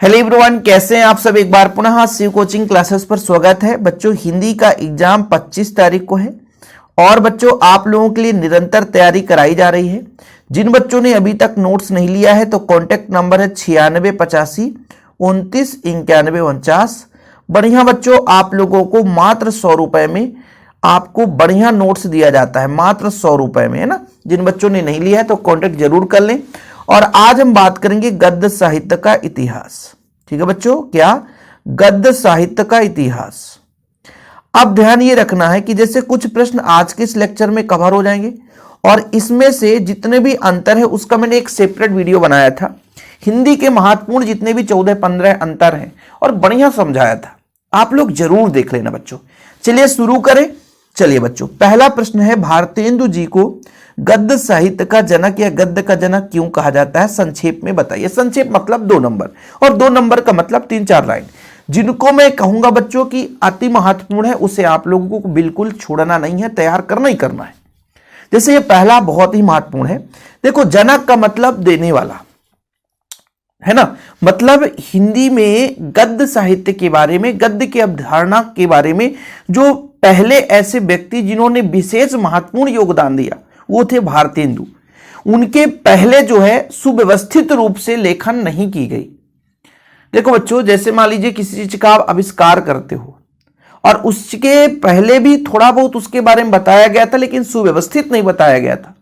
Hello everyone, कैसे हैं आप सब। एक बार पुनः शिव कोचिंग क्लासेस पर स्वागत है। बच्चों, हिंदी का एग्जाम 25 तारीख को है और बच्चों आप लोगों के लिए निरंतर तैयारी कराई जा रही है। जिन बच्चों ने अभी तक नोट्स नहीं लिया है तो कॉन्टैक्ट नंबर है 9685299149। बढ़िया बच्चों, आप लोगों को मात्र 100 रुपए में आपको बढ़िया नोट्स दिया जाता है, मात्र 100 रुपए में, है ना। जिन बच्चों ने नहीं लिया है तो कॉन्टैक्ट जरूर कर लें। और आज हम बात करेंगे गद्य साहित्य का इतिहास। ठीक है बच्चों, क्या? गद्य साहित्य का इतिहास। अब ध्यान ये रखना है कि जैसे कुछ प्रश्न आज के इस लेक्चर में कवर हो जाएंगे और इसमें से जितने भी अंतर है उसका मैंने एक सेपरेट वीडियो बनाया था। हिंदी के महत्वपूर्ण जितने भी 14-15 अंतर हैं और बढ़िया समझाया था, आप लोग जरूर देख लेना बच्चों। चलिए शुरू करें। चलिए बच्चों, पहला प्रश्न है, भारतेंदु जी को गद्य साहित्य का जनक या गद्य का जनक क्यों कहा जाता है? संक्षेप में बताइए। संक्षेप मतलब 2 नंबर और 2 नंबर का मतलब 3-4 लाइन। जिनको मैं कहूंगा बच्चों की अति महत्वपूर्ण है उसे आप लोगों को बिल्कुल छोड़ना नहीं है, तैयार करना ही करना है। जैसे ये पहला बहुत ही महत्वपूर्ण है। देखो, जनक का मतलब देने वाला है ना। मतलब हिंदी में गद्य साहित्य के बारे में, गद्य की अवधारणा के बारे में जो पहले ऐसे व्यक्ति जिन्होंने विशेष महत्वपूर्ण योगदान दिया वो थे भारतेंदु। उनके पहले जो है सुव्यवस्थित रूप से लेखन नहीं की गई। देखो बच्चों, जैसे मान लीजिए किसी चीज का आप आविष्कार करते हो और उसके पहले भी थोड़ा बहुत उसके बारे में बताया गया था लेकिन सुव्यवस्थित नहीं बताया गया था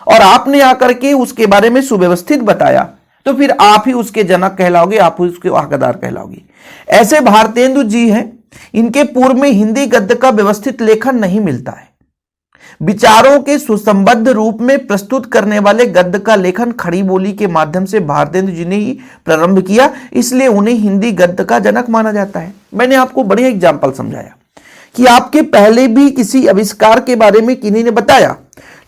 और आपने आकर के उसके बारे में सुव्यवस्थित बताया तो फिर आप ही उसके जनक कहलाओगे, आप ही उसके हकदार कहलाओगे। ऐसे भारतेंदु जी हैं। इनके पूर्व में हिंदी गद्य का व्यवस्थित लेखन नहीं मिलता है। विचारों के सुसंबद्ध रूप में प्रस्तुत करने वाले गद्य का लेखन खड़ी बोली के माध्यम से भारतेंदु जी ने ही प्रारंभ किया, इसलिए उन्हें हिंदी गद्य का जनक माना जाता है। मैंने आपको बढ़िया एग्जाम्पल समझाया कि आपके पहले भी किसी आविष्कार के बारे में किन्हीं ने बताया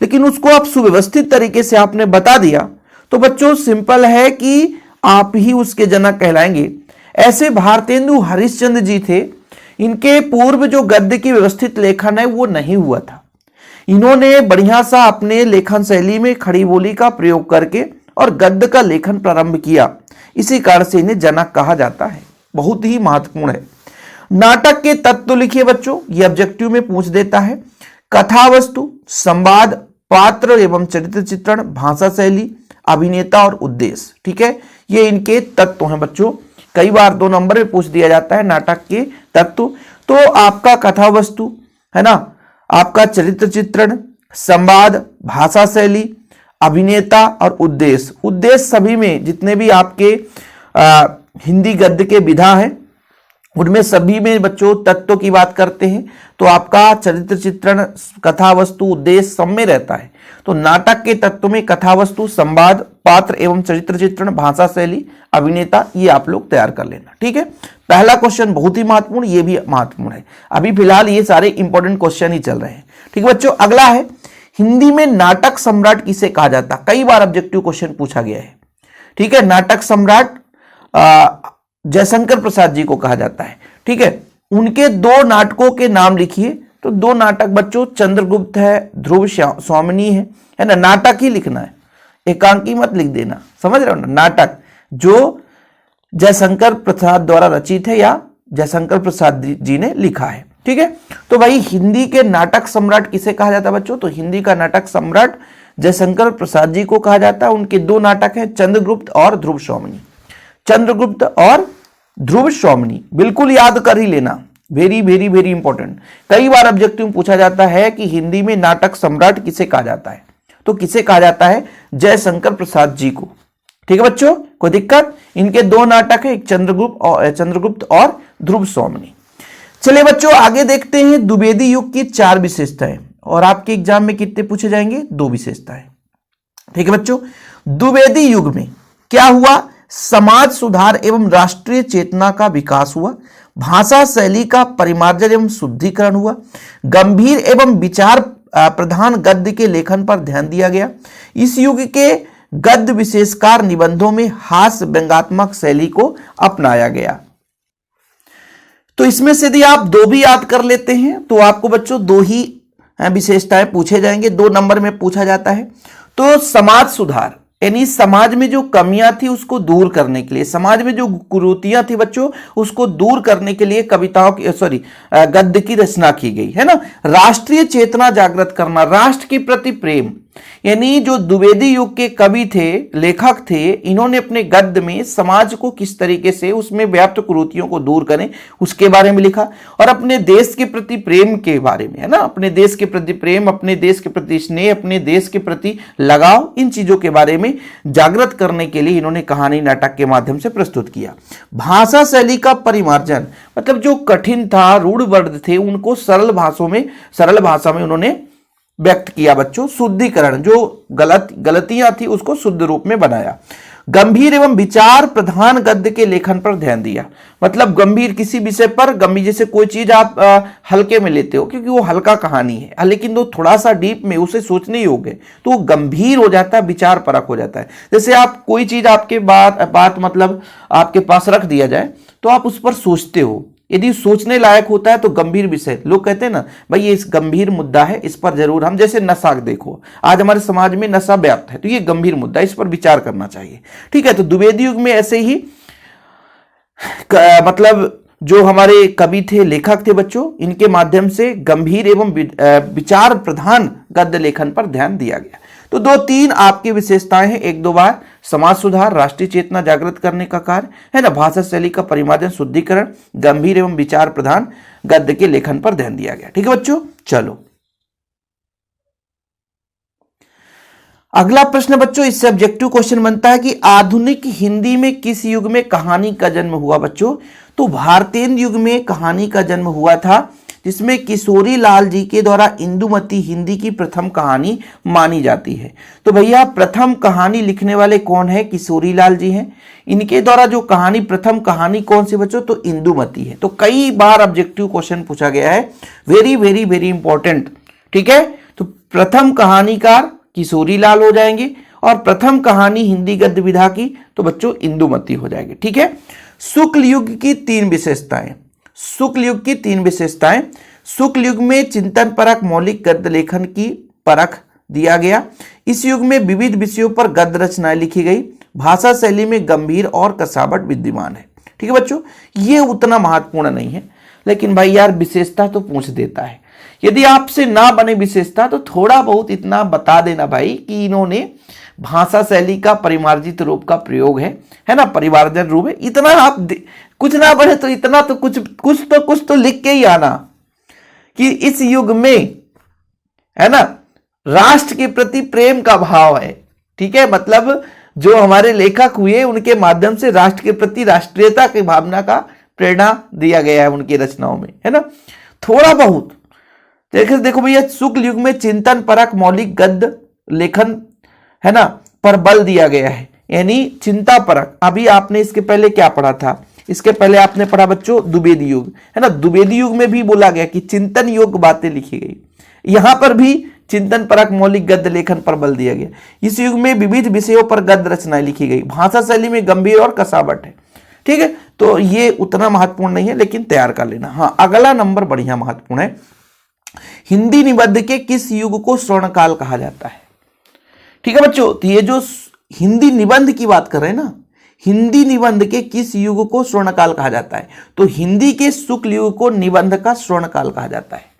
लेकिन उसको आप सुव्यवस्थित तरीके से आपने बता दिया तो बच्चों सिंपल है कि आप ही उसके जनक कहलाएंगे। ऐसे भारतेंदु हरिश्चंद्र जी थे। इनके पूर्व जो गद्य की व्यवस्थित लेखन है वो नहीं हुआ था। इन्होंने बढ़िया सा अपने लेखन शैली में खड़ी बोली का प्रयोग करके और गद्य का लेखन प्रारंभ किया, इसी कारण से इन्हें जनक कहा जाता है। बहुत ही महत्वपूर्ण है। नाटक के तत्व लिखिए बच्चों, ये ऑब्जेक्टिव में पूछ देता है। कथा वस्तु, संवाद, पात्र एवं चरित्र चित्रण, भाषा शैली, अभिनेता और उद्देश्य। ठीक है, ये इनके तत्व हैं बच्चों। कई बार 2 नंबर में पूछ दिया जाता है नाटक के तत्व। तो आपका कथा वस्तु है ना, आपका चरित्र चित्रण, संवाद, भाषा शैली, अभिनेता और उद्देश्य। उद्देश्य सभी में जितने भी आपके हिंदी गद्य के विधा हैं उनमें सभी में बच्चों तत्व की बात करते हैं। तो आपका चरित्र चित्रण, कथा वस्तु, उद्देश्य सब में रहता है। तो नाटक के तत्व में कथा वस्तु, संवाद, पात्र एवं चरित्र चित्रण, भाषा शैली, अभिनेता, ये आप लोग तैयार कर लेना। ठीक है, पहला क्वेश्चन बहुत ही महत्वपूर्ण, ये भी महत्वपूर्ण है। अभी फिलहाल ये सारे इंपॉर्टेंट क्वेश्चन ही चल रहे हैं। ठीक है बच्चों, अगला है, हिंदी में नाटक सम्राट किसे कहा जाता है? कई बार ऑब्जेक्टिव क्वेश्चन पूछा गया है। ठीक है, नाटक सम्राट जयशंकर प्रसाद जी को कहा जाता है। ठीक है, उनके 2 नाटकों के नाम लिखिए। तो 2 नाटक बच्चों, चंद्रगुप्त है, ध्रुव स्वामिनी है ना। नाटक ही लिखना है, एकांकी मत लिख देना, समझ रहे हो ना। नाटक जो जयशंकर प्रसाद द्वारा रचित है या जयशंकर प्रसाद जी ने लिखा है। ठीक है, तो भाई हिंदी के नाटक सम्राट किसे कहा जाता है बच्चों? तो हिंदी का नाटक सम्राट जयशंकर प्रसाद जी को कहा जाता है। उनके 2 नाटक हैं, चंद्रगुप्त और ध्रुव स्वामिनी। चंद्रगुप्त और ध्रुव स्वामिनी बिल्कुल याद कर ही लेना, वेरी वेरी वेरी इंपॉर्टेंट। कई बार ऑब्जेक्टिव में पूछा जाता है कि हिंदी में नाटक सम्राट किसे कहा जाता है? तो किसे कहा जाता है? जयशंकर प्रसाद जी को। ठीक है बच्चों, कोई दिक्कत? इनके 2 नाटक है, एक चंद्रगुप्त और ध्रुव स्वामिनी। चलिए बच्चों आगे देखते हैं द्विवेदी युग की 4 विशेषताएं और आपके एग्जाम में कितने पूछे जाएंगे? 2 विशेषताएं। ठीक है बच्चों, द्विवेदी युग में क्या हुआ? समाज सुधार एवं राष्ट्रीय चेतना का विकास हुआ, भाषा शैली का परिमार्जन एवं शुद्धिकरण हुआ, गंभीर एवं विचार प्रधान गद्य के लेखन पर ध्यान दिया गया। इस युग के गद्य विशेषकार निबंधों में हास्य व्यंग्यात्मक शैली को अपनाया गया। तो इसमें से यदि आप 2 भी याद कर लेते हैं तो आपको बच्चों 2 ही विशेषताएं पूछे जाएंगे, 2 नंबर में पूछा जाता है। तो समाज सुधार यानी समाज में जो कमियां थी उसको दूर करने के लिए, समाज में जो कुरीतियां थी बच्चों उसको दूर करने के लिए कविताओं की गद्य की रचना की गई है ना। राष्ट्रीय चेतना जागृत करना, राष्ट्र के प्रति प्रेम, यानी जो द्विवेदी युग के कवि थे, लेखक थे, इन्होंने अपने गद्य में समाज को किस तरीके से उसमें व्याप्त कुरीतियों को दूर करें उसके बारे में लिखा, और अपने देश के प्रति प्रेम के बारे में, है ना, अपने देश के प्रति प्रेम, अपने देश के प्रति स्नेह, अपने देश के प्रति लगाव, इन चीजों के बारे में जागृत करने के लिए इन्होंने कहानी नाटक के माध्यम से प्रस्तुत किया। भाषा शैली का परिमार्जन, मतलब जो कठिन था, रूढ़ वर्ड थे, उनको सरल भाषा में उन्होंने व्यक्त किया बच्चों। शुद्धिकरण, जो गलतियां थी उसको शुद्ध रूप में बनाया। गंभीर एवं विचार प्रधान गद्य के लेखन पर ध्यान दिया, मतलब गंभीर किसी विषय पर, गंभीर जैसे कोई चीज आप हल्के में लेते हो क्योंकि वो हल्का कहानी है, लेकिन वो थोड़ा सा डीप में उसे सोचने योग्य तो वो गंभीर हो जाता है, विचार परक हो जाता है। जैसे आप कोई चीज आपके बात मतलब आपके पास रख दिया जाए तो आप उस पर सोचते हो, यदि सोचने लायक होता है तो गंभीर विषय, लोग कहते हैं ना भाई ये इस गंभीर मुद्दा है, इस पर जरूर हम, जैसे नशा देखो, आज हमारे समाज में नशा व्याप्त है तो ये गंभीर मुद्दा, इस पर विचार करना चाहिए। ठीक है, तो द्विवेदी युग में ऐसे ही मतलब जो हमारे कवि थे, लेखक थे बच्चों, इनके माध्यम से गंभीर एवं विचार प्रधान गद्य लेखन पर ध्यान दिया गया। तो 2-3 आपकी विशेषताएं हैं, 1-2 बार समाज सुधार, राष्ट्रीय चेतना जागृत करने का कार्य है ना, भाषा शैली का परिमार्जन, शुद्धिकरण, गंभीर एवं विचार प्रधान गद्य के लेखन पर ध्यान दिया गया। ठीक है बच्चों, चलो अगला प्रश्न बच्चों, इससे ऑब्जेक्टिव क्वेश्चन बनता है कि आधुनिक हिंदी में किस युग में कहानी का जन्म हुआ बच्चों। तो भारतेंदु युग में कहानी का जन्म हुआ था, जिसमें किशोरी लाल जी के द्वारा इंदुमती हिंदी की प्रथम कहानी मानी जाती है। तो भैया प्रथम कहानी लिखने वाले कौन है? किशोरी लाल जी हैं। इनके द्वारा जो कहानी, प्रथम कहानी कौन सी बच्चों? तो इंदुमती है। तो कई बार ऑब्जेक्टिव क्वेश्चन पूछा गया है, वेरी वेरी वेरी इंपॉर्टेंट। ठीक है, तो प्रथम कहानीकार किशोरी लाल हो जाएंगे और प्रथम कहानी हिंदी गद्य विधा की तो बच्चों इंदुमती हो जाएगी। ठीक है, शुक्ल युग की 3 विशेषताएं, शुक्ल युग की 3 विशेषताएं। शुक्ल युग में चिंतन परक मौलिक गद्य लेखन की परख दिया गया। इस युग में विविध विषयों पर गद्य रचनाएं लिखी गई। भाषा शैली में गंभीर और कसावट विद्यमान है। ठीक है बच्चों, ये उतना महत्वपूर्ण नहीं है, लेकिन भाई यार विशेषता तो पूछ देता है। यदि आपसे ना बने विशेषता तो थोड़ा बहुत इतना बता देना भाई कि इन्होंने भाषा शैली का परिमार्जित रूप का प्रयोग है ना, परिमार्जन रूप है। इतना आप कुछ ना बने तो इतना तो कुछ तो लिख के ही आना कि इस युग में, है ना, राष्ट्र के प्रति प्रेम का भाव है। ठीक है, मतलब जो हमारे लेखक हुए उनके माध्यम से राष्ट्र के प्रति राष्ट्रीयता की भावना का प्रेरणा दिया गया है उनकी रचनाओं में, है ना। थोड़ा बहुत देखो भैया, शुक्ल युग में चिंतन परक मौलिक गद्य लेखन, है ना, पर बल दिया गया है, यानी चिंता परक। अभी आपने इसके पहले क्या पढ़ा था? इसके पहले आपने पढ़ा बच्चों द्विवेदी युग, है ना। द्विवेदी युग में भी बोला गया कि चिंतन योग्य बातें लिखी गई। यहां पर भी चिंतन परक मौलिक गद्य लेखन पर बल दिया गया। इस युग में विविध विषयों पर गद्य रचनाएं लिखी गई। भाषा शैली में गंभीर और कसावट है। ठीक है, तो ये उतना महत्वपूर्ण नहीं है, लेकिन तैयार कर लेना। हाँ, अगला नंबर बढ़िया महत्वपूर्ण है। हिंदी निबंध के किस युग को स्वर्णकाल कहा जाता है? ठीक है बच्चों, तो ये जो हिंदी निबंध की बात कर रहे हैं ना, हिंदी निबंध के किस युग को स्वर्णकाल कहा जाता है? तो हिंदी के शुक्ल युग को निबंध का स्वर्णकाल कहा जाता है।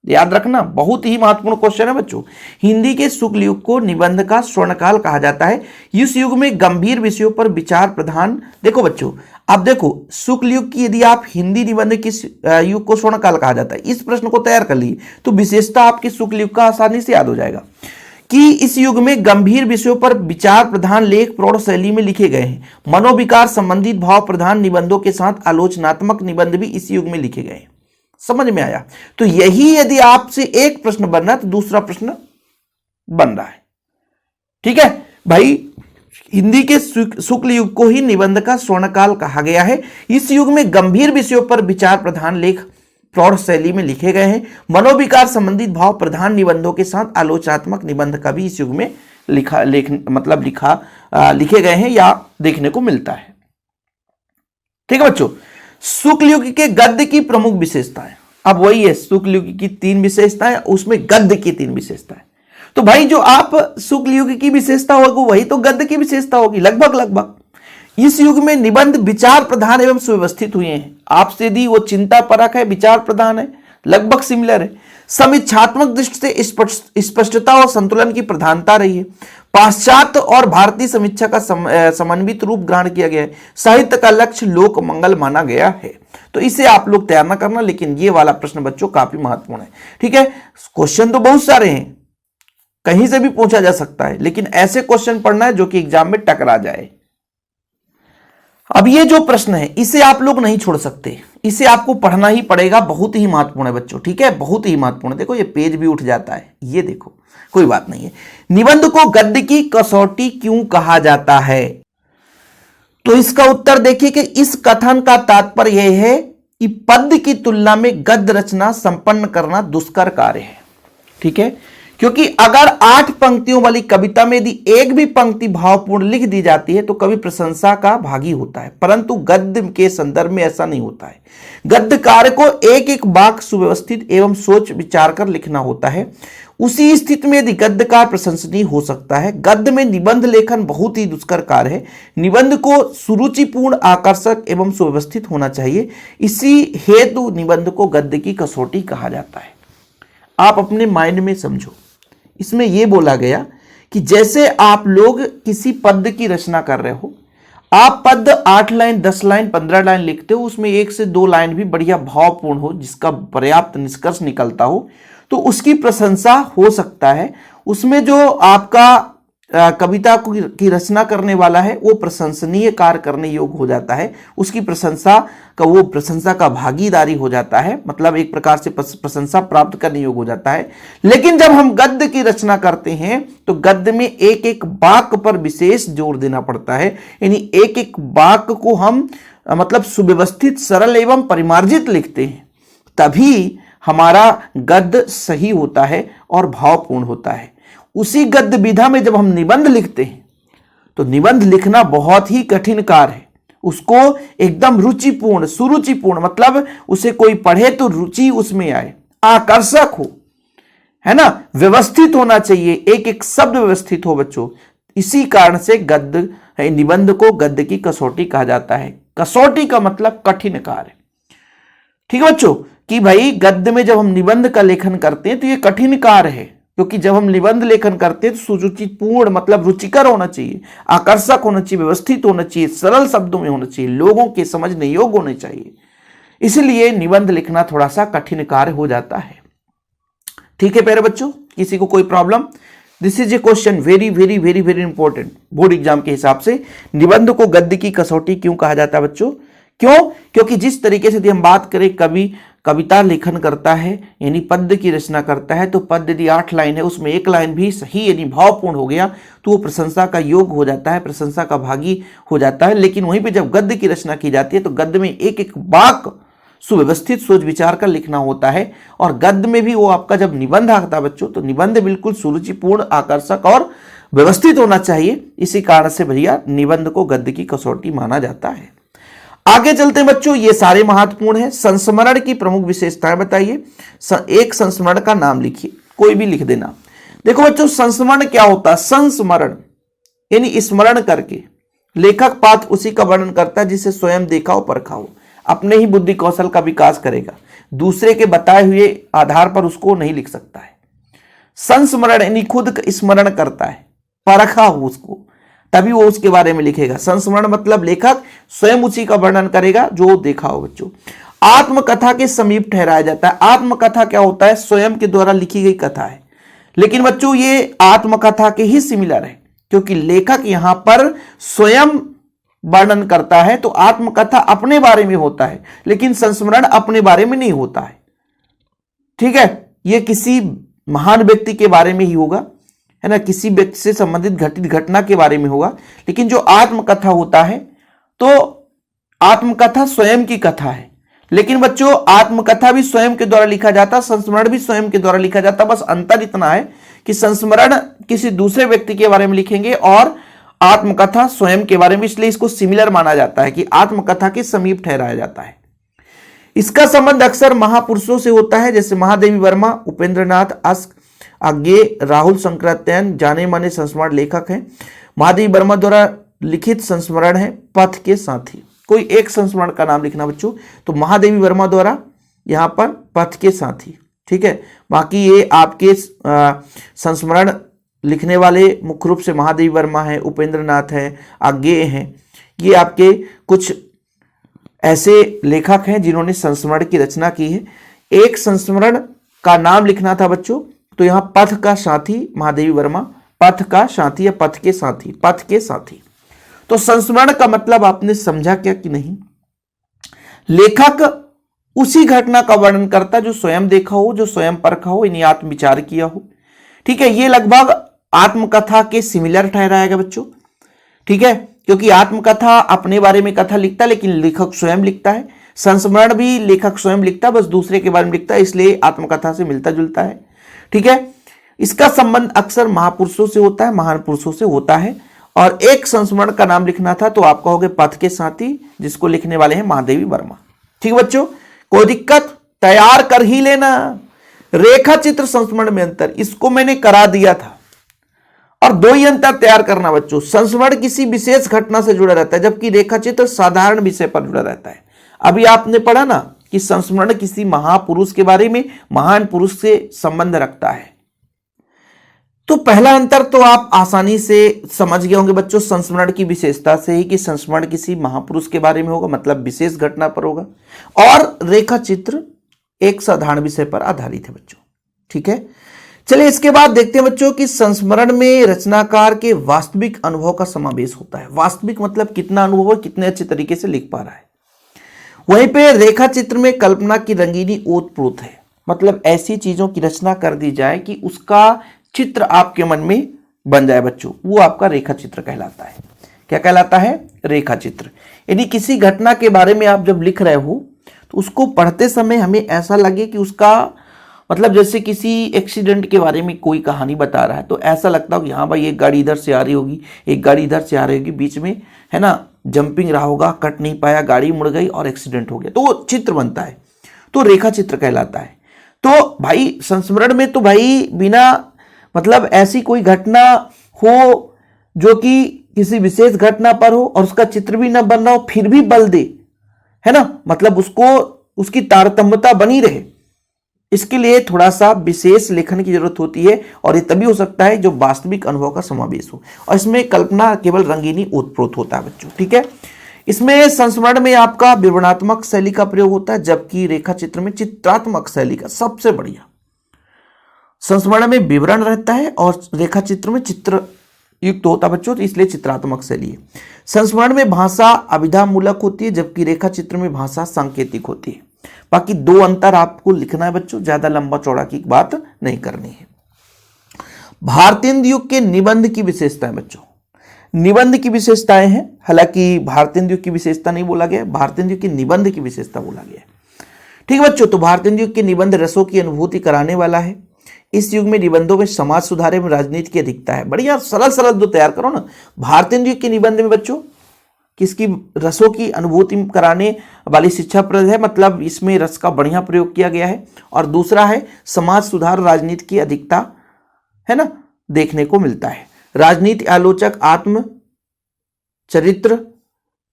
याद रखना, बहुत ही महत्वपूर्ण क्वेश्चन है बच्चों। हिंदी के शुक्ल युग को निबंध का स्वर्णकाल कहा जाता है। इस युग में गंभीर विषयों पर विचार प्रधान। देखो बच्चों, अब देखो शुक्ल युग की यदि आप हिंदी निबंध किस युग को स्वर्णकाल कहा जाता है, इस प्रश्न को तैयार कर लिए तो विशेषता आपके शुक्ल युग का आसानी से याद हो जाएगा कि इस युग में गंभीर विषयों पर विचार प्रधान लेख प्रौढ़ शैली में लिखे गए हैं। मनोविकार संबंधित भाव प्रधान निबंधों के साथ आलोचनात्मक निबंध भी इस युग में लिखे गए हैं। समझ में आया? तो यही यदि आपसे एक प्रश्न बनना है तो दूसरा प्रश्न बन रहा है। ठीक है भाई, हिंदी के शुक्ल युग को ही निबंध का स्वर्णकाल कहा गया है। इस युग में गंभीर विषयों पर विचार प्रधान लेख प्रौढ़ शैली में लिखे गए हैं। मनोविकार संबंधित भाव प्रधान निबंधों के साथ आलोचनात्मक निबंध का भी इस युग में लिखे गए हैं या देखने को मिलता है। ठीक है बच्चों, शुक्ल युग के गद्य की प्रमुख विशेषताएं, अब वही है शुक्ल युग की 3 विशेषताएं, उसमें गद्य की 3 विशेषताएं। तो भाई जो आप शुक्ल युग की विशेषता होगी वही तो गद्य की विशेषता होगी, लगभग लगभग। इस युग में निबंध विचार प्रधान एवं सुव्यवस्थित हुए हैं। आपसे यदि वो चिंता परक है, विचार प्रधान है, लगभग सिमिलर है। समीक्षात्मक दृष्टि से स्पष्टता और संतुलन की प्रधानता रही है। पाश्चात्य और भारतीय समीक्षा का समन्वित रूप ग्रहण किया गया है। साहित्य का लक्ष्य लोक मंगल माना गया है। तो इसे आप लोग तैयार ना करना, लेकिन ये वाला प्रश्न बच्चों काफी महत्वपूर्ण है। ठीक है, क्वेश्चन तो बहुत सारे हैं, कहीं से भी पूछा जा सकता है, लेकिन ऐसे क्वेश्चन पढ़ना है जो कि एग्जाम में टकरा जाए। अब ये जो प्रश्न है इसे आप लोग नहीं छोड़ सकते, इसे आपको पढ़ना ही पड़ेगा, बहुत ही महत्वपूर्ण है बच्चों। ठीक है, बहुत ही महत्वपूर्ण है। देखो ये पेज भी उठ जाता है, ये देखो, कोई बात नहीं है। निबंध को गद्य की कसौटी क्यों कहा जाता है? तो इसका उत्तर देखिए कि इस कथन का तात्पर्य यह है कि पद्य की तुलना में गद्य रचना संपन्न करना दुष्कर कार्य है। ठीक है, क्योंकि अगर 8 पंक्तियों वाली कविता में यदि एक भी पंक्ति भावपूर्ण लिख दी जाती है तो कवि प्रशंसा का भागी होता है, परंतु गद्य के संदर्भ में ऐसा नहीं होता है। गद्यकार को एक एक वाक्य सुव्यवस्थित एवं सोच विचार कर लिखना होता है। उसी स्थिति में यदि गद्यकार प्रशंसनीय हो सकता है। गद्य में निबंध लेखन बहुत ही दुष्कर कार्य है। निबंध को सुरुचिपूर्ण, आकर्षक एवं सुव्यवस्थित होना चाहिए। इसी हेतु निबंध को गद्य की कसौटी कहा जाता है। आप अपने माइंड में समझो, इसमें यह बोला गया कि जैसे आप लोग किसी पद्य की रचना कर रहे हो, आप पद्य 8 लाइन, 10 लाइन, 15 लाइन लिखते हो, उसमें 1 से 2 लाइन भी बढ़िया भावपूर्ण हो, जिसका पर्याप्त निष्कर्ष निकलता हो, तो उसकी प्रशंसा हो सकता है। उसमें जो आपका कविता की रचना करने वाला है वो प्रशंसनीय कार्य करने योग्य हो जाता है, उसकी प्रशंसा का भागीदारी हो जाता है, मतलब एक प्रकार से प्रशंसा प्राप्त करने योग्य हो जाता है। लेकिन जब हम गद्य की रचना करते हैं तो गद्य में एक एक वाक्य पर विशेष जोर देना पड़ता है, यानी एक एक वाक्य को हम मतलब सुव्यवस्थित, सरल एवं परिमार्जित लिखते हैं, तभी हमारा गद्य सही होता है और भावपूर्ण होता है। उसी गद्य विधा में जब हम निबंध लिखते हैं तो निबंध लिखना बहुत ही कठिन कार्य है। उसको एकदम रुचिपूर्ण, सुरुचिपूर्ण, मतलब उसे कोई पढ़े तो रुचि उसमें आए, आकर्षक हो, है ना, व्यवस्थित होना चाहिए, एक एक शब्द व्यवस्थित हो बच्चों। इसी कारण से गद्य निबंध को गद्य की कसौटी कहा जाता है। कसौटी का मतलब कठिन कार्य। ठीक है बच्चों, कि भाई गद्य में जब हम निबंध का लेखन करते हैं तो ये कठिन कार्य है, क्योंकि जब हम निबंध लेखन करते हैं तो सुरुचिपूर्ण मतलब रुचिकर होना चाहिए, आकर्षक होना चाहिए, व्यवस्थित होना चाहिए, सरल शब्दों में होना चाहिए, लोगों के समझने योग्य होने चाहिए। इसलिए निबंध लिखना थोड़ा सा कठिन कार्य हो जाता है। ठीक है प्यारे बच्चों, किसी को कोई problem? This is a question very very very very important board exam के हिसाब से। निबंध को गद्य की कसौटी क्यों कहा जाता है बच्चों? क्यों? क्योंकि जिस तरीके से यदि हम बात करें, कवि कविता लेखन करता है यानी पद्य की रचना करता है, तो पद्य यदि 8 लाइन है उसमें 1 लाइन भी सही यानी भावपूर्ण हो गया तो वो प्रशंसा का योग्य हो जाता है, प्रशंसा का भागी हो जाता है। लेकिन वहीं पे जब गद्य की रचना की जाती है तो गद्य में एक एक वाक्य सुव्यवस्थित सोच विचार कर लिखना होता है। और गद्य में भी वो आपका जब निबंध आता है बच्चों, तो निबंध बिल्कुल सुरुचिपूर्ण, आकर्षक और व्यवस्थित होना चाहिए। इसी कारण से भैया निबंध को गद्य की कसौटी माना जाता है। आगे चलते हैं बच्चों, ये सारे महत्वपूर्ण हैं। संस्मरण की प्रमुख विशेषताएं बताइए। एक संस्मरण का नाम लिखिए, कोई भी लिख देना। देखो बच्चों, संस्मरण क्या होता है? संस्मरण यानी स्मरण करके लेखक पात्र उसी का वर्णन करता है जिसे स्वयं देखा हो, परखा हो, अपने ही बुद्धि कौशल का विकास करेगा, दूसरे के बताए हुए आधार पर उसको नहीं लिख सकता है। संस्मरण यानी खुद स्मरण करता है, परखा हो उसको, तभी वो उसके बारे में लिखेगा। संस्मरण मतलब लेखक स्वयं उसी का वर्णन करेगा जो देखा हो बच्चों। आत्मकथा के समीप ठहराया जाता है। आत्मकथा क्या होता है? स्वयं के द्वारा लिखी गई कथा है। लेकिन बच्चों ये आत्मकथा के ही सिमिलर है, क्योंकि लेखक यहां पर स्वयं वर्णन करता है, तो आत्मकथा अपने बारे में होता है, लेकिन संस्मरण अपने बारे में नहीं होता है। ठीक है, यह किसी महान व्यक्ति के बारे में ही होगा, है ना, किसी व्यक्ति से संबंधित घटित घटना के बारे में होगा। लेकिन जो आत्मकथा होता है तो आत्मकथा स्वयं की कथा है। लेकिन बच्चों आत्मकथा भी स्वयं के द्वारा लिखा जाता, संस्मरण भी स्वयं के द्वारा लिखा जाता। बस अंतर इतना है कि संस्मरण किसी दूसरे व्यक्ति के बारे में लिखेंगे और आत्मकथा स्वयं के बारे में, इसलिए इसको सिमिलर माना जाता है कि आत्मकथा के समीप ठहराया जाता है। इसका संबंध अक्सर महापुरुषों से होता है, जैसे महादेवी वर्मा, उपेंद्रनाथ आगे राहुल शंकराचार्य जाने माने संस्मरण लेखक हैं। महादेवी वर्मा द्वारा लिखित संस्मरण है पथ के साथी। कोई एक संस्मरण का नाम लिखना बच्चों, तो महादेवी वर्मा द्वारा यहाँ पर पथ के साथी, ठीक है। बाकी ये आपके संस्मरण लिखने वाले मुख्य रूप से महादेवी वर्मा है, उपेंद्र नाथ है, आगे हैं, ये आपके कुछ ऐसे लेखक हैं जिन्होंने संस्मरण की रचना की है। एक संस्मरण का नाम लिखना था बच्चों, तो यहाँ पथ का साथी महादेवी वर्मा, पथ का साथी या पथ के साथी, पथ के साथी। तो संस्मरण का मतलब आपने समझा क्या कि नहीं? लेखक उसी घटना का वर्णन करता जो स्वयं देखा हो, जो स्वयं परखा हो, यानी आत्म विचार किया हो, ठीक है। ये लगभग आत्मकथा के सिमिलर ठहराएगा बच्चों, ठीक है, क्योंकि आत्मकथा अपने बारे में कथा लिखता है लेकिन लेखक स्वयं लिखता है, संस्मरण भी लेखक स्वयं लिखता है, बस दूसरे के बारे में लिखता है, इसलिए आत्मकथा से मिलता जुलता है, ठीक है। इसका संबंध अक्सर महापुरुषों से होता है, महान पुरुषों से होता है। और एक संस्मरण का नाम लिखना था, तो आप कहोगे पथ के साथी, जिसको लिखने वाले हैं महादेवी वर्मा, ठीक बच्चों। कोई दिक्कत? तैयार कर ही लेना। रेखा चित्र संस्मरण में अंतर, इसको मैंने करा दिया था, और दो ही अंतर तैयार करना बच्चों। संस्मरण किसी विशेष घटना से जुड़ा रहता है, जबकि रेखा चित्र साधारण विषय पर जुड़ा रहता है। अभी आपने पढ़ा ना कि संस्मरण किसी महापुरुष के बारे में, महान पुरुष से संबंध रखता है। तो पहला अंतर तो आप आसानी से समझ गए होंगे बच्चों, संस्मरण की विशेषता से ही कि संस्मरण किसी महापुरुष के बारे में होगा, मतलब विशेष घटना पर होगा, और रेखा चित्र एक साधारण विषय पर आधारित है बच्चों, ठीक है। चलिए इसके बाद देखते हैं बच्चों कि संस्मरण में रचनाकार के वास्तविक अनुभव का समावेश होता है। वास्तविक मतलब कितना अनुभव और कितने अच्छे तरीके से लिख पा रहा है। वहीं पे रेखा चित्र में कल्पना की रंगीनी ओतप्रोत है, मतलब ऐसी चीजों की रचना कर दी जाए कि उसका चित्र आपके मन में बन जाए बच्चों, वो आपका रेखा चित्र कहलाता है। क्या कहलाता है? रेखा चित्र। यानी किसी घटना के बारे में आप जब लिख रहे हो तो उसको पढ़ते समय हमें ऐसा लगे कि उसका मतलब, जैसे किसी एक्सीडेंट के बारे में कोई कहानी बता रहा है तो ऐसा लगता हो कि हाँ भाई एक गाड़ी इधर से आ रही होगी, एक गाड़ी इधर से आ रही होगी, बीच में है ना जंपिंग रहा होगा, कट नहीं पाया, गाड़ी मुड़ गई और एक्सीडेंट हो गया, तो वो चित्र बनता है, तो रेखा चित्र कहलाता है। तो भाई संस्मरण में तो भाई बिना मतलब ऐसी कोई घटना हो जो कि किसी विशेष घटना पर हो और उसका चित्र भी ना बन रहा हो फिर भी बल दे, है ना, मतलब उसको उसकी तारतम्यता बनी रहे, इसके लिए थोड़ा सा विशेष लेखन की जरूरत होती है। और ये तभी हो सकता है जो वास्तविक अनुभव का समावेश हो, और इसमें कल्पना केवल रंगीनी ओतप्रोत होता है बच्चों, ठीक है। इसमें संस्मरण में आपका विवरणात्मक शैली का प्रयोग होता है, जबकि रेखा चित्र में चित्रात्मक शैली का। सबसे बढ़िया, संस्मरण में विवरण रहता है और रेखा चित्र में चित्र युक्त होता है बच्चों, तो इसलिए चित्रात्मक शैली है। संस्मरण में भाषा अभिधामूलक होती है, जबकि रेखा चित्र में भाषा सांकेतिक होती है। बाकी दो अंतर आपको लिखना है बच्चों, ज्यादा लंबा चौड़ा की बात नहीं करनी है। भारतेंदु युग के निबंध की विशेषताएं बच्चों, निबंध की विशेषताएं हैं, हालांकि भारतेंदु युग की विशेषता नहीं बोला गया, भारतेंदु युग के निबंध की विशेषता बोला गया, ठीक है बच्चों। तो भारतेंदु युग के निबंध रसों की अनुभूति कराने वाला है। इस युग में निबंधों में समाज सुधार एवं राजनीति की अधिकता है। बढ़िया सरल सरल दो तैयार करो ना। भारतेंदु युग के निबंध में बच्चों किसकी रसों की अनुभूति कराने वाली शिक्षाप्रद है, मतलब इसमें रस का बढ़िया प्रयोग किया गया है। और दूसरा है समाज सुधार राजनीति की अधिकता, है ना, देखने को मिलता है। राजनीति आलोचक आत्म चरित्र,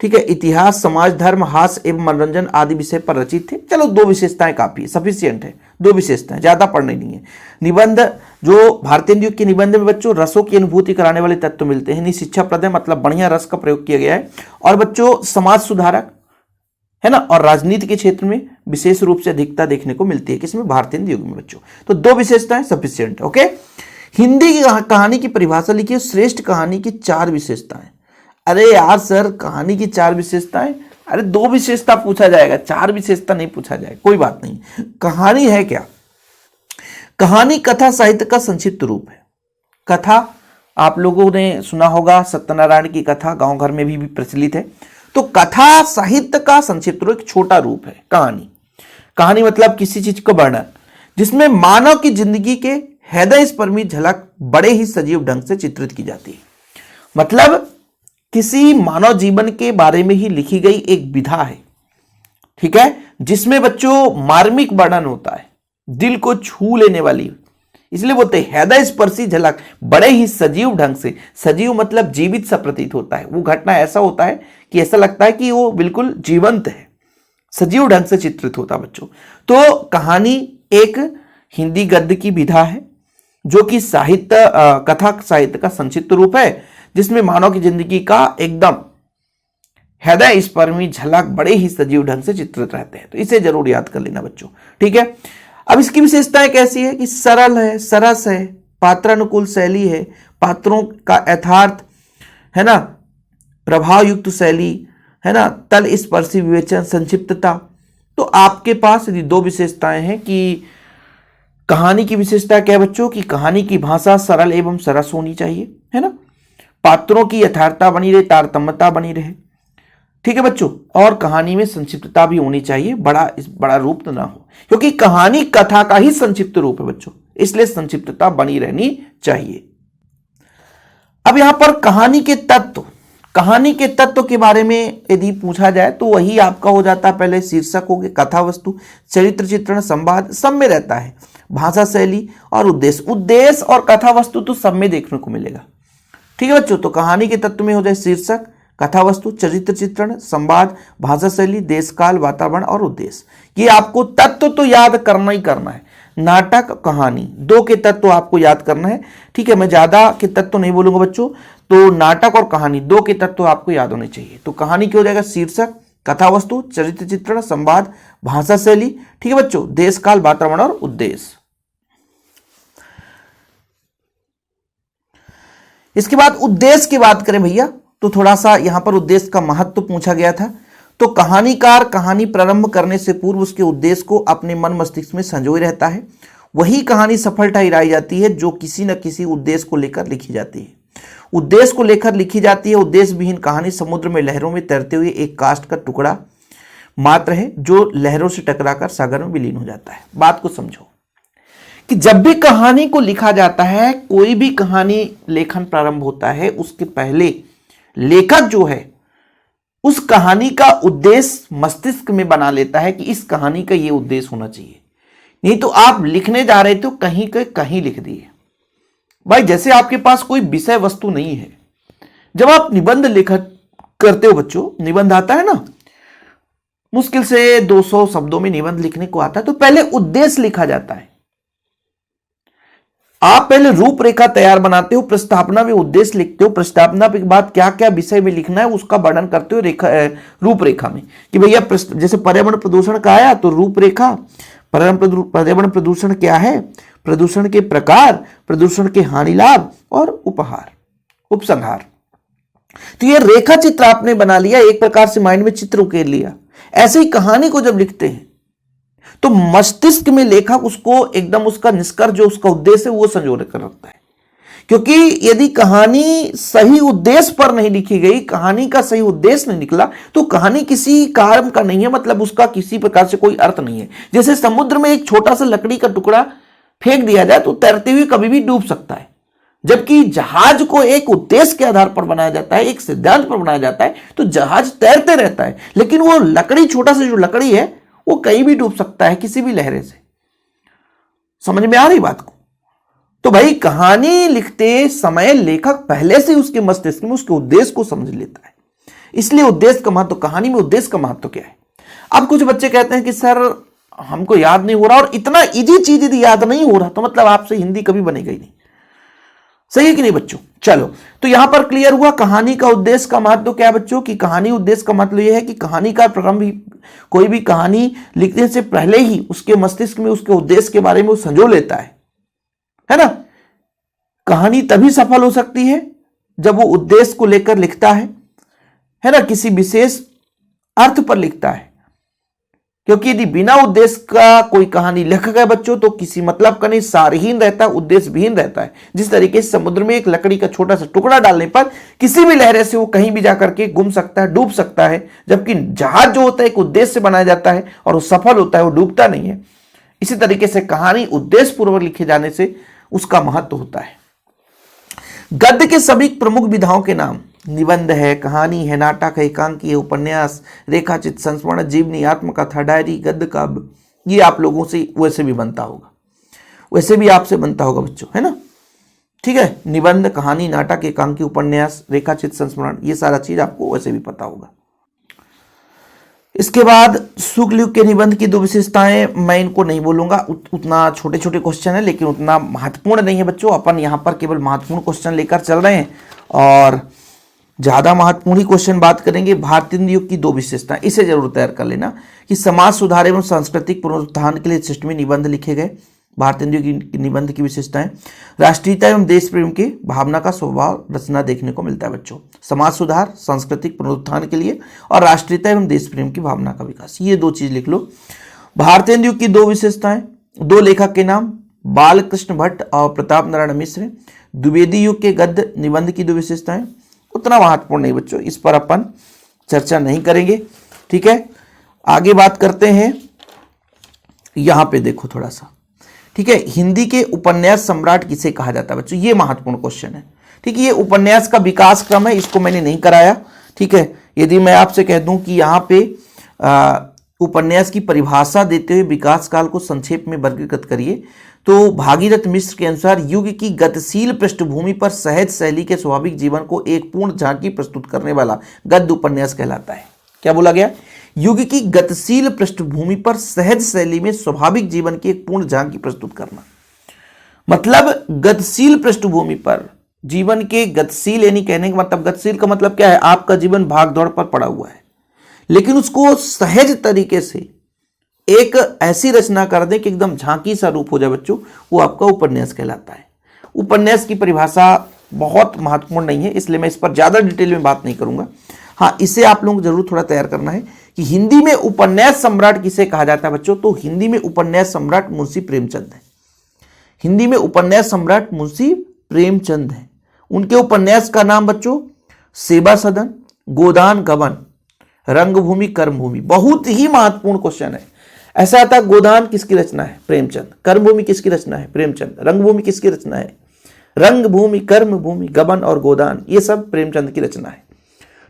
ठीक है, इतिहास, समाज, धर्म, हास्य एवं मनोरंजन आदि विषय पर रचित थे। चलो दो विशेषताएं काफी सफिशिएंट है, दो विशेषताएं, ज्यादा पढ़नी नहीं है। निबंध जो भारतेंदु युग के निबंध में बच्चों रसों की अनुभूति कराने वाले तत्व मिलते हैं, शिक्षाप्रद है, मतलब बढ़िया रस का प्रयोग किया गया है। और बच्चों समाज सुधारक है ना, और राजनीति के क्षेत्र में विशेष रूप से अधिकता देखने को मिलती है, किसमें? भारतेंदु युग में बच्चों। तो दो विशेषताएं सफिशिएंट, ओके। हिंदी की कहानी की परिभाषा लिखिए, श्रेष्ठ कहानी की 4 विशेषताएं। अरे यार सर, कहानी की 4 विशेषताएं, अरे 2 विशेषता पूछा जाएगा, 4 विशेषता नहीं पूछा जाएगा, कोई बात नहीं। कहानी है क्या? कहानी कथा साहित्य का संक्षिप्त रूप है। कथा आप लोगों ने सुना होगा, सत्यनारायण की कथा गांव घर में भी प्रचलित है। तो कथा साहित्य का संक्षिप्त रूप, एक छोटा रूप है कहानी। कहानी मतलब किसी चीज का वर्णन जिसमें मानव की जिंदगी के हृदय स्पर्शी झलक बड़े ही सजीव ढंग से चित्रित की जाती है। मतलब किसी मानव जीवन के बारे में ही लिखी गई एक विधा है, ठीक है, जिसमें बच्चों मार्मिक वर्णन होता है, दिल को छू लेने वाली इसलिए बोलते हैं हृदय स्पर्शी झलक बड़े ही सजीव ढंग से, सजीव मतलब जीवित सा प्रतीत होता है, वो घटना ऐसा होता है कि ऐसा लगता है कि वो बिल्कुल जीवंत है, सजीव ढंग से चित्रित होता है बच्चों। तो कहानी एक हिंदी गद्य की विधा है जो कि साहित्य कथा साहित्य का संक्षिप्त रूप है, जिसमें मानव की जिंदगी का एकदम हृदय स्पर्शी झलक बड़े ही सजीव ढंग से चित्रित रहते हैं। तो इसे जरूर याद कर लेना बच्चों, ठीक है। अब इसकी विशेषताएं कैसी है कि सरल है, सरस है, पात्रानुकूल शैली है, पात्रों का यथार्थ है ना, प्रभाव युक्त शैली है ना, तल स्पर्शी विवेचन, संक्षिप्तता। तो आपके पास यदि दो विशेषताएं हैं कि कहानी की विशेषता क्या है बच्चों कि कहानी की भाषा सरल एवं सरस होनी चाहिए, है ना, पात्रों की यथार्थता बनी रहे, तारतम्यता बनी रहे, ठीक है बच्चों, और कहानी में संक्षिप्तता भी होनी चाहिए, बड़ा रूप ना हो, क्योंकि कहानी कथा का ही संक्षिप्त रूप है बच्चों, इसलिए संक्षिप्तता बनी रहनी चाहिए। अब यहां पर कहानी के तत्व के बारे में यदि पूछा जाए तो वही आपका हो जाता है, पहले शीर्षक हो गया, कथा वस्तु, चरित्र चित्रण, संवाद, सब में रहता है, भाषा शैली और उद्देश्य और कथा वस्तु तो सब में देखने को मिलेगा, ठीक है बच्चों। तो कहानी के तत्व में हो जाए शीर्षक, कथा वस्तु, चरित्र चित्रण, संवाद, भाषा शैली, देश काल, वातावरण और उद्देश्य। ये आपको तत्व तो याद करना ही करना है। नाटक, कहानी, दो के तत्व आपको याद करना है, ठीक है। मैं ज्यादा के तत्व नहीं बोलूंगा बच्चों, तो नाटक और कहानी दो के तत्व आपको याद होने चाहिए। तो कहानी क्या हो जाएगा, शीर्षक, कथा वस्तु, चरित्र चित्रण, संवाद, भाषा शैली, ठीक है बच्चों, देश काल, वातावरण और उद्देश्य। इसके बाद उद्देश्य की बात करें भैया, तो थोड़ा सा यहां पर उद्देश्य का महत्व पूछा गया था। तो कहानीकार कहानी प्रारंभ करने से पूर्व उसके उद्देश्य को अपने मन मस्तिष्क में संजोए रहता है, वही कहानी सफल ठहराई जाती है जो किसी न किसी उद्देश्य को लेकर लिखी जाती है। उद्देश्य को लेकर लिखी जाती है। उद्देश्य विहीन कहानी समुद्र में लहरों में तैरते हुए एक काष्ठ का टुकड़ा मात्र है जो लहरों से टकराकर सागर में विलीन हो जाता है। बात को समझो कि जब भी कहानी को लिखा जाता है, कोई भी कहानी लेखन प्रारंभ होता है, उसके पहले लेखक जो है उस कहानी का उद्देश्य मस्तिष्क में बना लेता है कि इस कहानी का यह उद्देश्य होना चाहिए। नहीं तो आप लिखने जा रहे थे तो कहीं के कहीं लिख दिए। भाई जैसे आपके पास कोई विषय वस्तु नहीं है, जब आप निबंध लेखन करते हो बच्चों, निबंध आता है ना, मुश्किल से 200 शब्दों में निबंध लिखने को आता है, तो पहले उद्देश्य लिखा जाता है। आप पहले रूपरेखा तैयार बनाते हो, प्रस्तावना में उद्देश्य लिखते हो, प्रस्तावना के बाद क्या क्या विषय में लिखना है उसका वर्णन करते हो रूपरेखा में, कि भैया जैसे पर्यावरण प्रदूषण का आया तो रूपरेखा, पर्यावरण प्रदूषण क्या है, प्रदूषण के प्रकार, प्रदूषण के हानि लाभ और उपसंहार। तो ये रेखा चित्र आपने बना लिया, एक प्रकार से माइंड में चित्र उकेर लिया। ऐसे ही कहानी को जब लिखते हैं तो मस्तिष्क में लेखक उसको एकदम उसका निष्कर्ष जो उसका उद्देश्य है वो संजो कर रखता है, क्योंकि यदि कहानी सही उद्देश्य पर नहीं लिखी गई, कहानी का सही उद्देश्य नहीं निकला, तो कहानी किसी कारण का नहीं है, मतलब उसका किसी प्रकार से कोई अर्थ नहीं है। जैसे समुद्र में एक छोटा सा लकड़ी का टुकड़ा फेंक दिया जाए तो तैरते हुए कभी भी डूब सकता है, जबकि जहाज को एक उद्देश्य के आधार पर बनाया जाता है, एक सिद्धांत पर बनाया जाता है, तो जहाज तैरते रहता है। लेकिन वो लकड़ी, छोटा सा जो लकड़ी है, वो कहीं भी डूब सकता है किसी भी लहरे से। समझ में आ रही बात को? तो भाई कहानी लिखते समय लेखक पहले से उसके मस्तिष्क में उसके उद्देश्य को समझ लेता है, इसलिए उद्देश्य का महत्व, कहानी में उद्देश्य का महत्व क्या है। अब कुछ बच्चे कहते हैं कि सर हमको याद नहीं हो रहा, और इतना इजी चीज यदि याद नहीं हो रहा तो मतलब आपसे हिंदी कभी बनेगा ही नहीं। सही है कि नहीं बच्चों? चलो, तो यहां पर क्लियर हुआ कहानी का उद्देश्य का महत्व क्या है बच्चों, कि कहानी उद्देश्य का मतलब यह है कि कहानी का प्रारंभ ही, कोई भी कहानी लिखने से पहले ही उसके मस्तिष्क में उसके उद्देश्य के बारे में वो संजो लेता है ना। कहानी तभी सफल हो सकती है जब वो उद्देश्य को लेकर लिखता है ना, किसी विशेष अर्थ पर लिखता है। क्योंकि यदि बिना उद्देश्य का कोई कहानी लिख गए बच्चों तो किसी मतलब का नहीं, सारहीन रहता है, उद्देश्य विहीन रहता है। जिस तरीके से समुद्र में एक लकड़ी का छोटा सा टुकड़ा डालने पर किसी भी लहरे से वो कहीं भी जाकर के गुम सकता है, डूब सकता है, जबकि जहाज जो होता है एक उद्देश्य से बनाया जाता है और वो सफल होता है, वो डूबता नहीं है। इसी तरीके से कहानी उद्देश्य पूर्वक लिखे जाने से उसका महत्व होता है। गद्य के सभी प्रमुख विधाओं के नाम, निबंध है, कहानी है, नाटक है, एकांकी है, उपन्यास, रेखाचित्र, संस्मरण, जीवनी, आत्मकथा, डायरी, गद्य काव्य, ये आप लोगों से वैसे भी बनता होगा। वैसे भी आपसे बनता होगा बच्चों, है ना। ठीक है, निबंध, कहानी, नाटक, एकांकी, उपन्यास, रेखाचित्र, संस्मरण, ये सारा चीज आपको वैसे भी पता होगा। इसके बाद शुक्ल युग के निबंध की 2 विशेषताएं, मैं इनको नहीं बोलूंगा, उतना छोटे छोटे क्वेश्चन है लेकिन उतना महत्वपूर्ण नहीं है बच्चों। अपन यहां पर केवल महत्वपूर्ण क्वेश्चन लेकर चल रहे हैं और ज्यादा महत्वपूर्ण ही क्वेश्चन बात करेंगे। भारतीय युग की 2 विशेषताएं, इसे जरूर तैयार कर लेना कि समाज सुधार एवं सांस्कृतिक पुनरुत्थान के लिए 66वें निबंध लिखे गए। भारतीय युग की निबंध की विशेषताएं, राष्ट्रीयता एवं देश प्रेम की भावना का स्वभाव रचना देखने को मिलता है बच्चों। समाज सुधार, सांस्कृतिक पुनरुत्थान के लिए और राष्ट्रीयता एवं देश प्रेम की भावना का विकास, ये 2 चीज लिख लो। भारतीय युग की 2 विशेषताएं, 2 लेखक के नाम, बालकृष्ण भट्ट और प्रताप नारायण मिश्र। द्विवेदी युग के गद्य निबंध की 2 विशेषताएं, उतना महत्वपूर्ण नहीं बच्चों, इस पर अपन चर्चा नहीं करेंगे। ठीक है, आगे बात करते हैं। यहां पे देखो थोड़ा सा, ठीक है, हिंदी के उपन्यास सम्राट किसे कहा जाता है बच्चों, ये महत्वपूर्ण क्वेश्चन है। ठीक है, ये उपन्यास का विकास क्रम है, इसको मैंने नहीं कराया। ठीक है, यदि मैं आपसे कह दूं कि यहाँ पे उपन्यास की परिभाषा देते हुए विकास काल को संक्षेप में वर्गीकृत करिए, तो भागीरथ मिश्र के अनुसार युग की गतिशील पृष्ठभूमि पर सहज शैली के स्वाभाविक जीवन को एक पूर्ण झांकी प्रस्तुत करने वाला गद्य उपन्यास कहलाता है। क्या बोला गया? युग की गतिशील पृष्ठभूमि पर सहज शैली में स्वाभाविक जीवन की एक पूर्ण झांकी प्रस्तुत करना, मतलब गतिशील पृष्ठभूमि पर जीवन के गतिशील, यानी कहने का मतलब गतिशील का मतलब क्या है, आपका जीवन भाग दौड़ पर पड़ा हुआ है, लेकिन उसको सहज तरीके से एक ऐसी रचना कर दे कि एकदम झांकी सा रूप हो जाए बच्चों, वो आपका उपन्यास कहलाता है। उपन्यास की परिभाषा बहुत महत्वपूर्ण नहीं है, इसलिए मैं इस पर ज्यादा डिटेल में बात नहीं करूंगा। हाँ, इसे आप लोगों को जरूर थोड़ा तैयार करना है कि हिंदी में उपन्यास सम्राट किसे कहा जाता है बच्चों, तो हिंदी में उपन्यास सम्राट मुंशी प्रेमचंद है। हिंदी में उपन्यास सम्राट मुंशी प्रेमचंद है। उनके उपन्यास का नाम बच्चों सेवा सदन, गोदान गबन, रंगभूमि, कर्मभूमि। बहुत ही महत्वपूर्ण क्वेश्चन है। ऐसा आता, गोदान किसकी रचना है? प्रेमचंद। कर्मभूमि किसकी रचना है? प्रेमचंद। रंगभूमि किसकी रचना है? रंगभूमि, कर्मभूमि, गबन और गोदान, ये सब प्रेमचंद की रचना है।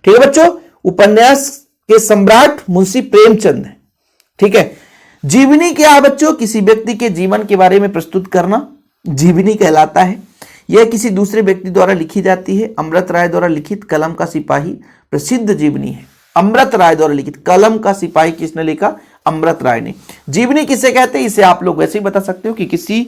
ठीक है बच्चों, उपन्यास के सम्राट मुंशी प्रेमचंद है। ठीक है, जीवनी क्या है बच्चों? किसी व्यक्ति के जीवन के बारे में प्रस्तुत करना जीवनी कहलाता है। यह किसी दूसरे व्यक्ति द्वारा लिखी जाती है। अमृत राय द्वारा लिखित कलम का सिपाही प्रसिद्ध जीवनी है। अमृत राय द्वारा लिखित कलम का सिपाही किसने लिखा? अमृत राय ने। जीवनी किसे कहते हैं? इसे आप लोग वैसे ही बता सकते हो कि किसी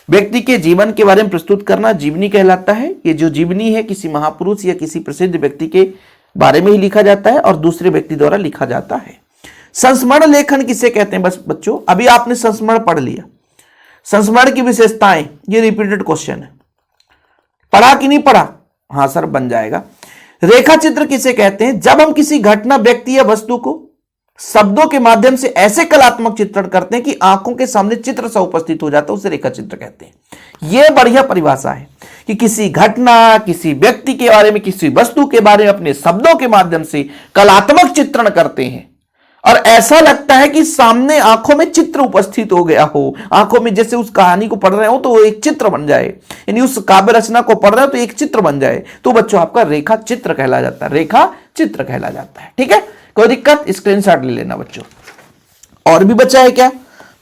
व्यक्ति के जीवन के बारे में प्रस्तुत करना जीवनी कहलाता है। ये जो जीवनी है किसी महापुरुष या किसी प्रसिद्ध व्यक्ति के बारे में ही लिखा जाता है और दूसरे व्यक्ति द्वारा लिखा जाता है। संस्मरण लेखन किसे कहते हैं? बस बच्चों, अभी आपने संस्मरण पढ़ लिया। संस्मरण की विशेषताएं, ये रिपीटेड क्वेश्चन है, पढ़ा कि नहीं पढ़ा? हाँ सर, बन जाएगा। रेखा चित्र किसे कहते हैं? जब हम किसी घटना, व्यक्ति या वस्तु को शब्दों के माध्यम से ऐसे कलात्मक चित्रण करते हैं कि आंखों के सामने चित्र सा उपस्थित हो जाता है, उसे रेखा चित्र कहते हैं। यह बढ़िया परिभाषा है कि किसी घटना, किसी व्यक्ति के बारे में, किसी वस्तु के बारे में अपने शब्दों के माध्यम से कलात्मक चित्रण करते हैं और ऐसा लगता है कि सामने आंखों में चित्र उपस्थित हो गया हो, आंखों में जैसे उस कहानी को पढ़ रहे हो तो वो एक चित्र बन जाए, यानी उस काव्य रचना को पढ़ रहे हो तो एक चित्र बन जाए, तो बच्चों आपका रेखा चित्र कहला जाता है। रेखा चित्र कहला जाता है। ठीक है, कोई दिक्कत? स्क्रीनशॉट ले लेना बच्चों। और भी बचा है क्या?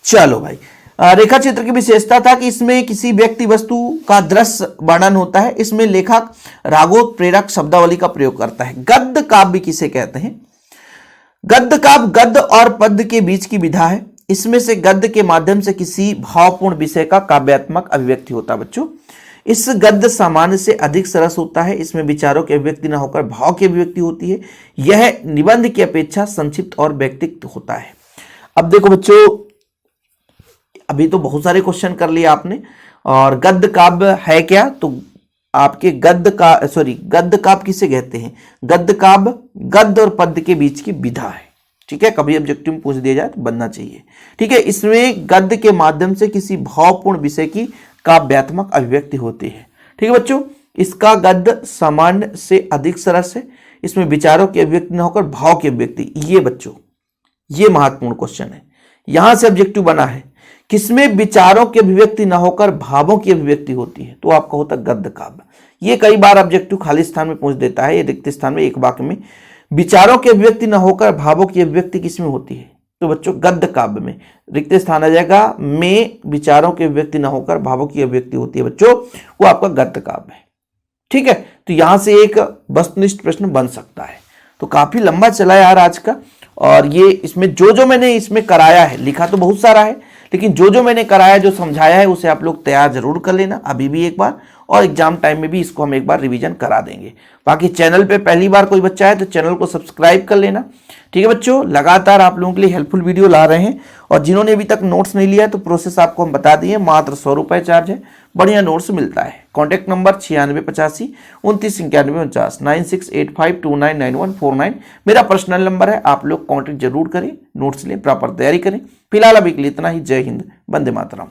चलो भाई, रेखा चित्र की विशेषता था कि इसमें किसी व्यक्ति वस्तु का दृश्य वर्णन होता है। इसमें लेखक रागोत्प्रेरक शब्दावली का प्रयोग करता है। गद्य काव्य किसे कहते हैं? गद्य काव्य गद्य और पद्य के बीच की विधा है। इसमें से गद्य के माध्यम से किसी भावपूर्ण विषय का काव्यात्मक अभिव्यक्ति होता है बच्चों। इस गद्य सामान्य से अधिक सरस होता है। इसमें विचारों की अभिव्यक्ति न होकर भाव की अभिव्यक्ति होती है। यह निबंध की अपेक्षा संक्षिप्त और व्यक्तिगत होता है। अब देखो बच्चों, अभी तो बहुत सारे क्वेश्चन कर लिए आपने। और गद्य काव्य है क्या? तो आपके गद्य काव्य किसे कहते हैं? गद्य काव्य गद्य और पद्य के बीच की विधा है। ठीक है, कभी ऑब्जेक्टिव में पूछ दिया जाए तो बनना चाहिए। ठीक है, इसमें गद्य के माध्यम से किसी भावपूर्ण विषय की काव्यात्मक अभिव्यक्ति होती है। ठीक है बच्चों, इसका गद्य सामान्य से अधिक सरस है। इसमें विचारों की अभिव्यक्ति न होकर भाव की अभिव्यक्ति। ये बच्चों, ये महत्वपूर्ण क्वेश्चन है, यहां से ऑब्जेक्टिव बना है। किसमें विचारों की अभिव्यक्ति न होकर भावों की अभिव्यक्ति होती है, तो आपका होता गद्य काव्य। ये कई बार ऑब्जेक्टिव खाली स्थान में पूछ देता है। ये रिक्त स्थान में एक वाक्य में विचारों की अभिव्यक्ति न होकर भावों की अभिव्यक्ति किसमें होती है? तो बच्चों गद्य काव्य में रिक्त स्थान आ जाएगा में विचारों की अभिव्यक्ति न होकर भावों की अभिव्यक्ति होती है बच्चों, वो आपका गद्य काव्य है। ठीक है, तो यहां से एक वस्तुनिष्ठ प्रश्न बन सकता है। तो काफी लंबा चला यार आज का, और ये इसमें जो मैंने इसमें कराया है, लिखा तो बहुत सारा है, लेकिन जो मैंने कराया, जो समझाया है, उसे आप लोग तैयार जरूर कर लेना अभी भी एक बार, और एग्जाम टाइम में भी इसको हम एक बार रिवीजन करा देंगे। बाकी चैनल पे पहली बार कोई बच्चा है तो चैनल को सब्सक्राइब कर लेना। ठीक है बच्चों, लगातार आप लोगों के लिए हेल्पफुल वीडियो ला रहे हैं, और जिन्होंने अभी तक नोट्स नहीं लिया है तो प्रोसेस आपको हम बता दिए, मात्र 100 रुपये चार्ज है, बढ़िया नोट्स मिलता है। कॉन्टैक्ट नंबर 9685 29 91 49 9685299149 मेरा पर्सनल नंबर है, आप लोग कॉन्टैक्ट जरूर करें, नोट्स लें, प्रॉपर तैयारी करें। फिलहाल अभी के लिए इतना ही। जय हिंद, वंदे मातरम।